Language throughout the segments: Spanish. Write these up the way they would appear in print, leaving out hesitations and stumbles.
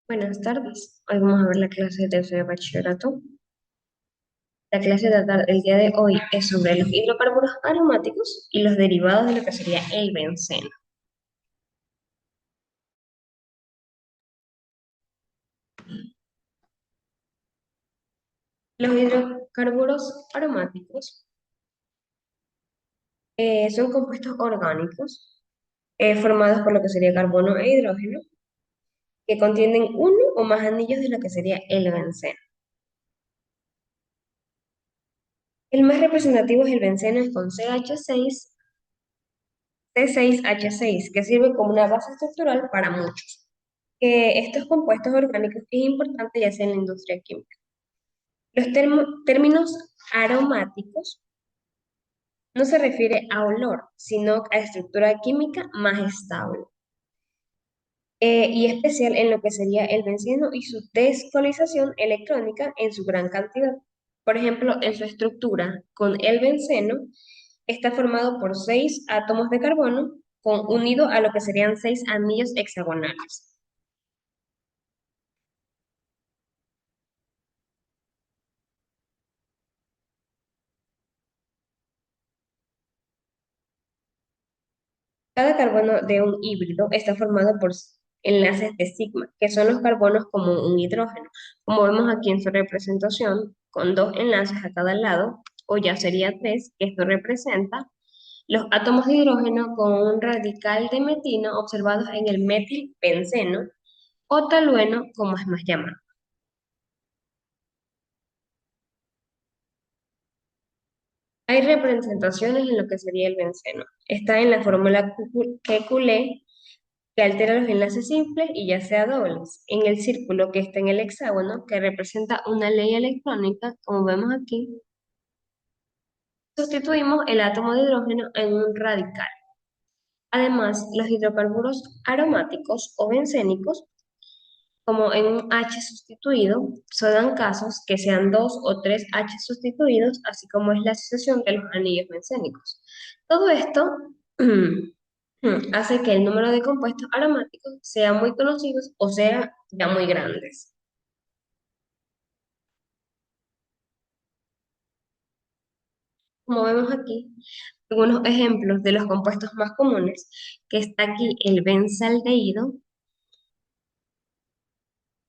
Buenas tardes. Hoy vamos a ver la clase de tercero de bachillerato. La clase del día de hoy es sobre los hidrocarburos aromáticos y los derivados de lo que sería el benceno. Los hidrocarburos aromáticos son compuestos orgánicos formados por lo que sería carbono e hidrógeno que contienen uno o más anillos de lo que sería el benceno. El más representativo es el benceno es con CH6, C6H6, que sirve como una base estructural para muchos. Que estos compuestos orgánicos es importante ya sea en la industria química. Los términos aromáticos no se refiere a olor, sino a estructura química más estable, y especial en lo que sería el benceno y su descolonización electrónica en su gran cantidad. Por ejemplo, en su estructura, con el benceno está formado por seis átomos de carbono unido a lo que serían seis anillos hexagonales. Cada carbono de un híbrido está formado por enlaces de sigma, que son los carbonos como un hidrógeno, como vemos aquí en su representación, con dos enlaces a cada lado, o ya sería tres, que esto representa los átomos de hidrógeno con un radical de metino observados en el metilbenceno o tolueno, como es más llamado. Hay representaciones en lo que sería el benceno. Está en la fórmula QQL que altera los enlaces simples y ya sea dobles. En el círculo que está en el hexágono, que representa una ley electrónica, como vemos aquí, sustituimos el átomo de hidrógeno en un radical. Además, los hidrocarburos aromáticos o bencénicos, como en un H sustituido, se dan casos que sean dos o tres H sustituidos, así como es la asociación de los anillos bencénicos. Todo esto hace que el número de compuestos aromáticos sea muy conocidos o sea ya muy grandes. Como vemos aquí, algunos ejemplos de los compuestos más comunes, que está aquí el benzaldehído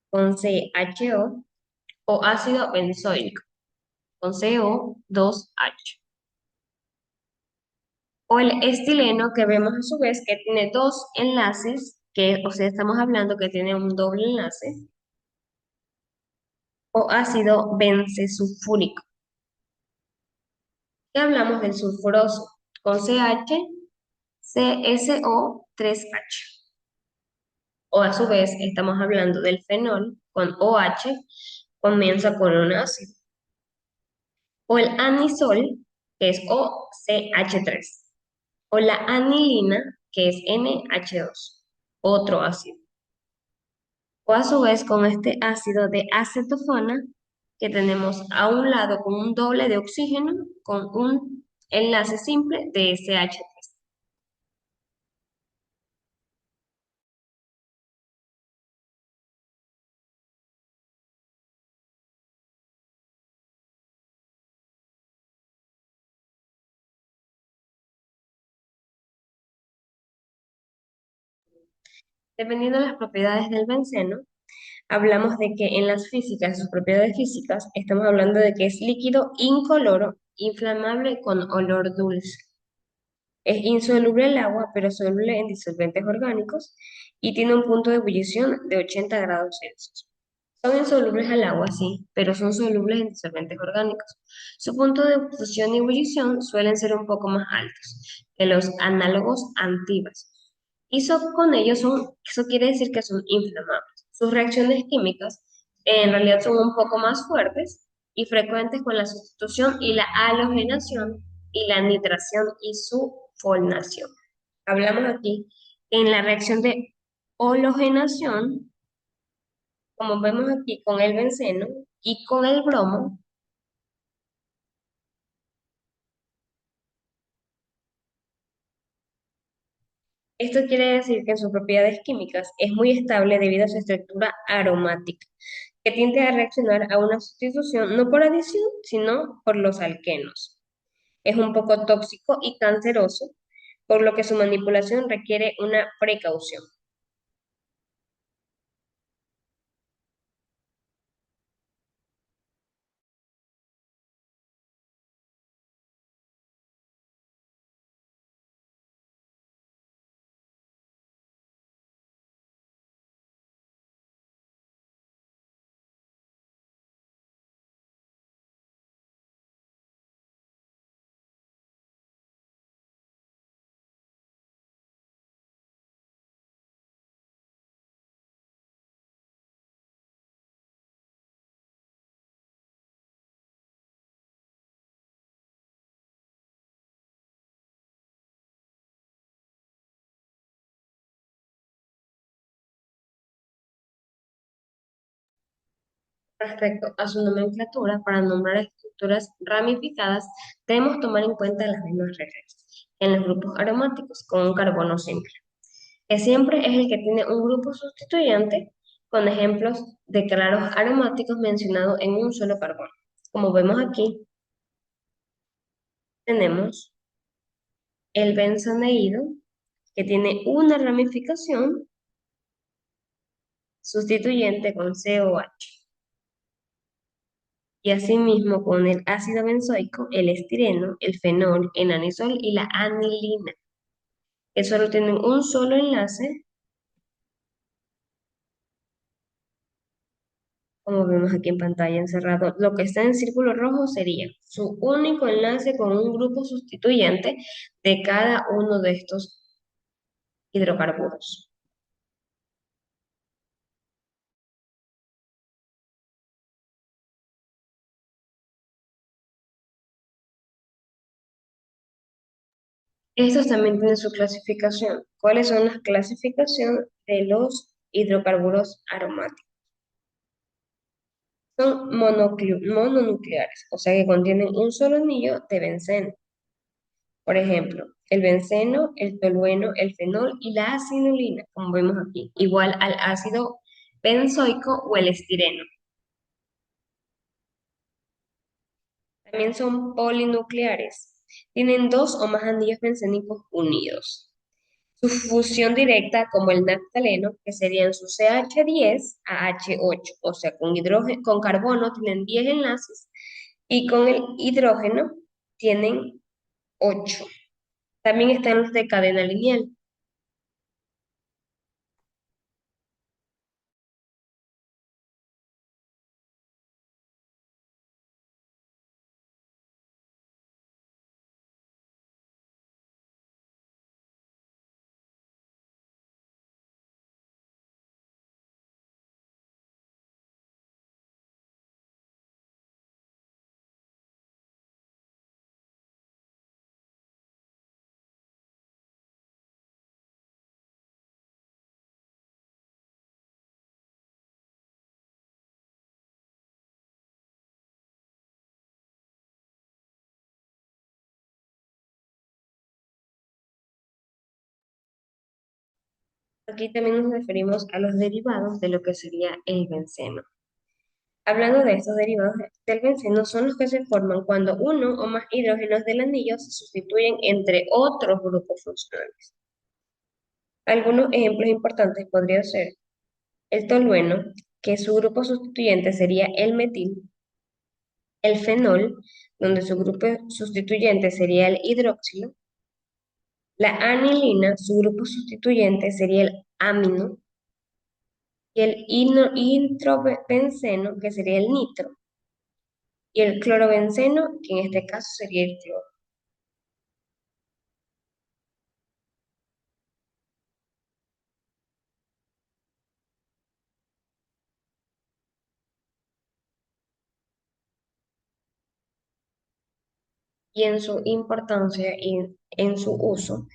con CHO o ácido benzoico con CO2H. O el estileno que vemos a su vez que tiene dos enlaces, que o sea, estamos hablando que tiene un doble enlace, o ácido bencesulfúrico. Y hablamos del sulfuroso con CH, CSO3H. O a su vez estamos hablando del fenol con OH, comienza con un ácido. O el anisol, que es OCH3. O la anilina, que es NH2, otro ácido. O a su vez con este ácido de acetofona, que tenemos a un lado con un doble de oxígeno con un enlace simple de SH3. Dependiendo de las propiedades del benceno, hablamos de que en las físicas, sus propiedades físicas, estamos hablando de que es líquido incoloro, inflamable con olor dulce. Es insoluble al agua, pero soluble en disolventes orgánicos y tiene un punto de ebullición de 80 grados Celsius. Son insolubles al agua, sí, pero son solubles en disolventes orgánicos. Su punto de fusión y ebullición suelen ser un poco más altos que los análogos antibas. Con ellos eso quiere decir que son inflamables. Sus reacciones químicas en realidad son un poco más fuertes y frecuentes con la sustitución y la halogenación y la nitración y su folnación. Hablamos aquí en la reacción de halogenación, como vemos aquí con el benceno y con el bromo, Esto quiere decir que en sus propiedades químicas es muy estable debido a su estructura aromática, que tiende a reaccionar a una sustitución no por adición, sino por los alquenos. Es un poco tóxico y canceroso, por lo que su manipulación requiere una precaución. Respecto a su nomenclatura, para nombrar estructuras ramificadas, debemos tomar en cuenta las mismas reglas. En los grupos aromáticos con un carbono simple, que siempre es el que tiene un grupo sustituyente, con ejemplos de claros aromáticos mencionados en un solo carbono. Como vemos aquí, tenemos el benzoneído, que tiene una ramificación sustituyente con COH. Y asimismo con el ácido benzoico, el estireno, el fenol, el anisol y la anilina, que solo tienen un solo enlace, como vemos aquí en pantalla encerrado. Lo que está en círculo rojo sería su único enlace con un grupo sustituyente de cada uno de estos hidrocarburos. Estos también tienen su clasificación. ¿Cuáles son las clasificaciones de los hidrocarburos aromáticos? Son mononucleares, o sea que contienen un solo anillo de benceno. Por ejemplo, el benceno, el tolueno, el fenol y la acinolina, como vemos aquí, igual al ácido benzoico o el estireno. También son polinucleares. Tienen dos o más anillos bencénicos unidos. Su fusión directa, como el naftaleno, que serían su CH10 a H8, o sea, con hidrógeno, con carbono tienen 10 enlaces y con el hidrógeno tienen 8. También están los de cadena lineal. Aquí también nos referimos a los derivados de lo que sería el benceno. Hablando de estos derivados del benceno, son los que se forman cuando uno o más hidrógenos del anillo se sustituyen entre otros grupos funcionales. Algunos ejemplos importantes podrían ser el tolueno, que su grupo sustituyente sería el metil, el fenol, donde su grupo sustituyente sería el hidroxilo, la anilina, su grupo sustituyente sería el amino, y el introbenceno, que sería el nitro, y el clorobenceno, que en este caso sería el cloro. Y en su importancia y en su uso,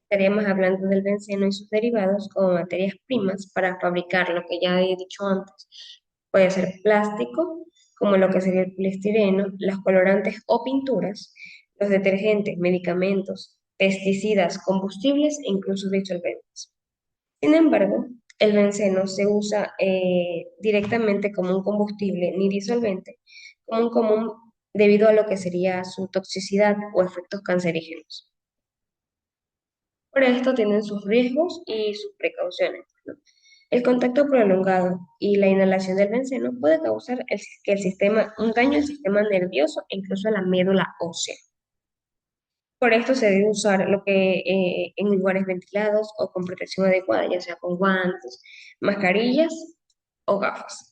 estaríamos hablando del benceno y sus derivados como materias primas para fabricar lo que ya he dicho antes. Puede ser plástico, como lo que sería el poliestireno, los colorantes o pinturas, los detergentes, medicamentos, pesticidas, combustibles e incluso disolventes. Sin embargo, el benceno se usa directamente como un combustible ni disolvente, como un común debido a lo que sería su toxicidad o efectos cancerígenos. Por esto tienen sus riesgos y sus precauciones, ¿no? El contacto prolongado y la inhalación del benceno puede causar un daño al sistema nervioso e incluso a la médula ósea. Por esto se debe usar lo que en lugares ventilados o con protección adecuada, ya sea con guantes, mascarillas o gafas.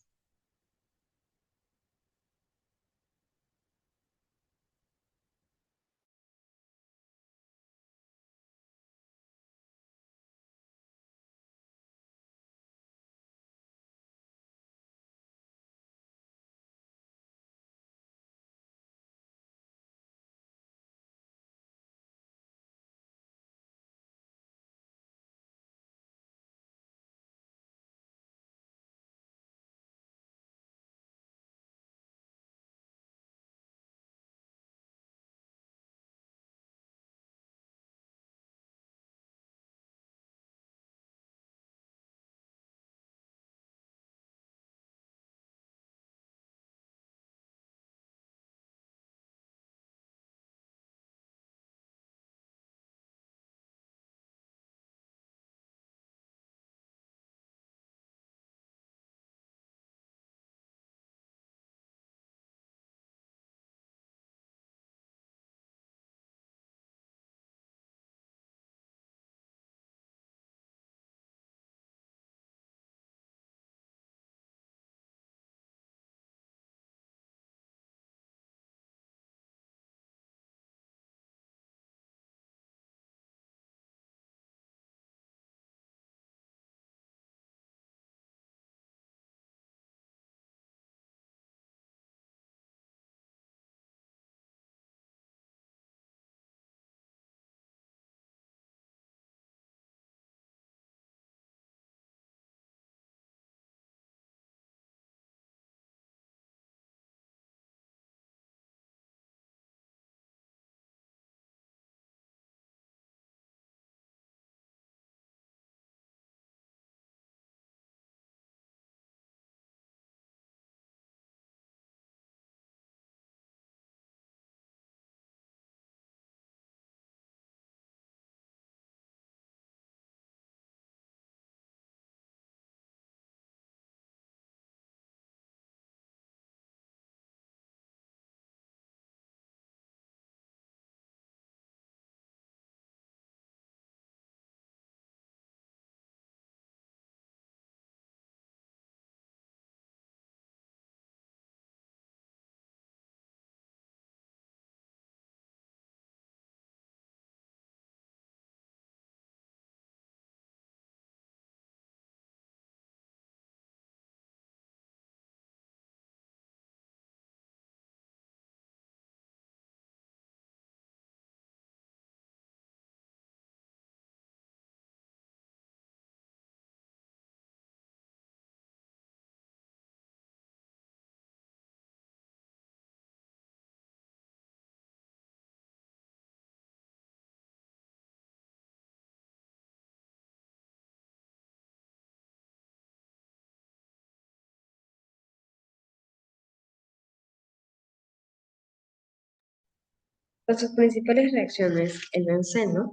Con sus principales reacciones, el benceno,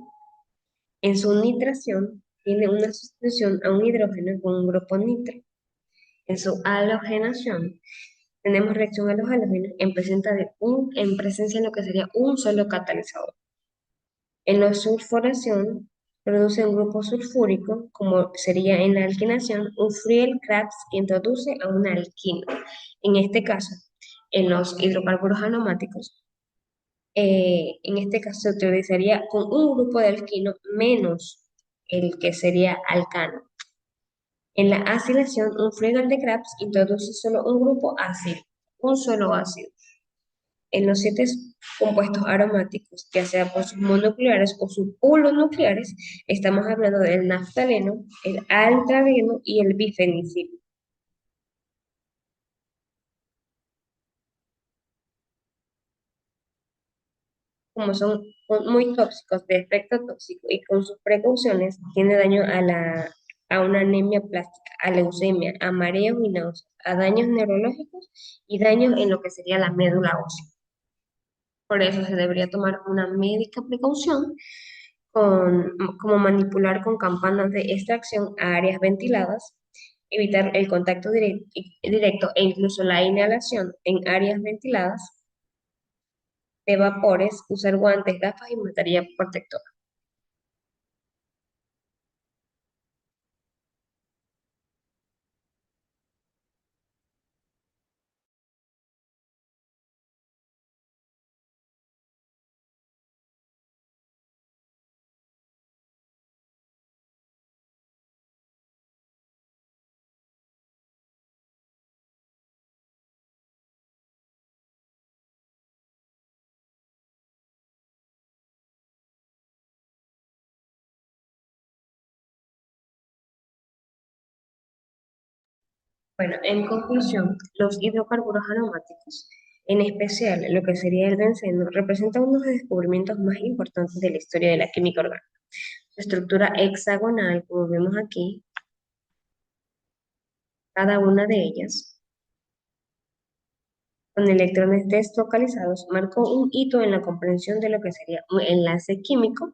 en su nitración, tiene una sustitución a un hidrógeno con un grupo nitro. En su halogenación, tenemos reacción a los halógenos en presencia de lo que sería un solo catalizador. En la sulfuración, produce un grupo sulfúrico, como sería en la alquinación, un Friedel-Crafts que introduce a un alquino. En este caso, en los hidrocarburos aromáticos, en este caso se utilizaría con un grupo de alquino menos el que sería alcano. En la acilación, un Friedel de Crafts introduce solo un grupo ácido, un solo ácido. En los siete compuestos aromáticos, ya sea por sus mononucleares o sus polinucleares, estamos hablando del naftaleno, el altraleno y el bifenicilo. como son muy tóxicos, de efecto tóxico y con sus precauciones, tiene daño a una anemia plástica, a leucemia, a mareos y náuseas, a daños neurológicos y daños en lo que sería la médula ósea. Por eso se debería tomar una médica precaución como manipular con campanas de extracción a áreas ventiladas, evitar el contacto directo e incluso la inhalación en áreas ventiladas de vapores, usar guantes, gafas y mascarilla protectora. Bueno, en conclusión, los hidrocarburos aromáticos, en especial lo que sería el benceno, representan uno de los descubrimientos más importantes de la historia de la química orgánica. Su estructura hexagonal, como vemos aquí, cada una de ellas, con electrones deslocalizados, marcó un hito en la comprensión de lo que sería un enlace químico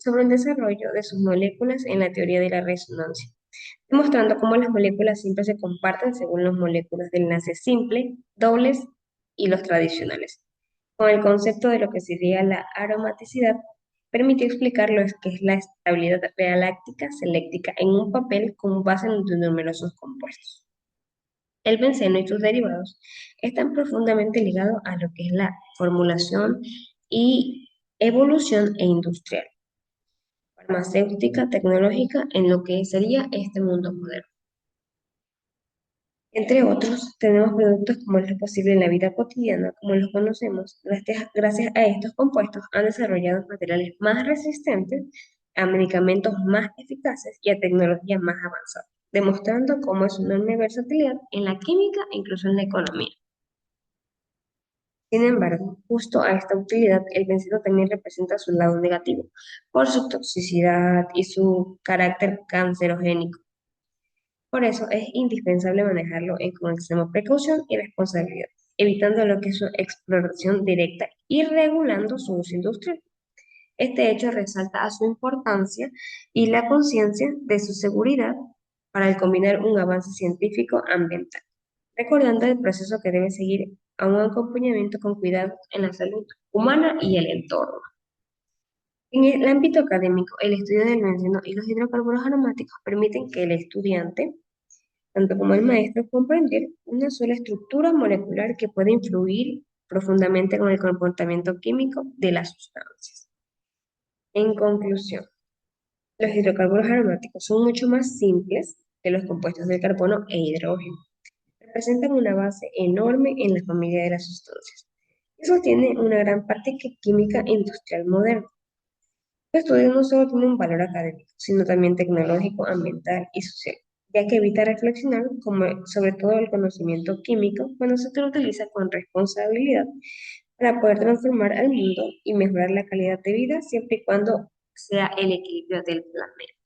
sobre el desarrollo de sus moléculas en la teoría de la resonancia, demostrando cómo las moléculas siempre se comparten según las moléculas de enlace simple, dobles y los tradicionales. Con el concepto de lo que sería la aromaticidad, permite explicar lo que es la estabilidad galáctica seléctrica en un papel con base en numerosos compuestos. El benceno y sus derivados están profundamente ligados a lo que es la formulación y evolución industrial, farmacéutica, tecnológica, en lo que sería este mundo moderno. Entre otros, tenemos productos como es lo posible en la vida cotidiana, como los conocemos, gracias a estos compuestos han desarrollado materiales más resistentes, a medicamentos más eficaces y a tecnología más avanzada, demostrando cómo es una enorme versatilidad en la química e incluso en la economía. Sin embargo, justo a esta utilidad, el benceno también representa su lado negativo, por su toxicidad y su carácter cancerogénico. Por eso es indispensable manejarlo con extrema precaución y responsabilidad, evitando lo que es su exploración directa y regulando su uso industrial. Este hecho resalta a su importancia y la conciencia de su seguridad para el combinar un avance científico ambiental, recordando el proceso que debe seguir a un acompañamiento con cuidado en la salud humana y el entorno. En el ámbito académico, el estudio del benceno y los hidrocarburos aromáticos permiten que el estudiante tanto como el maestro, comprender una sola estructura molecular que puede influir profundamente con el comportamiento químico de las sustancias. En conclusión, los hidrocarburos aromáticos son mucho más simples que los compuestos de carbono e hidrógeno. Representan una base enorme en la familia de las sustancias. Eso tiene una gran parte química industrial moderna. Su estudio no solo tiene un valor académico, sino también tecnológico, ambiental y social, ya que evita reflexionar sobre todo el conocimiento químico cuando se utiliza con responsabilidad para poder transformar al mundo y mejorar la calidad de vida siempre y cuando sea el equilibrio del planeta.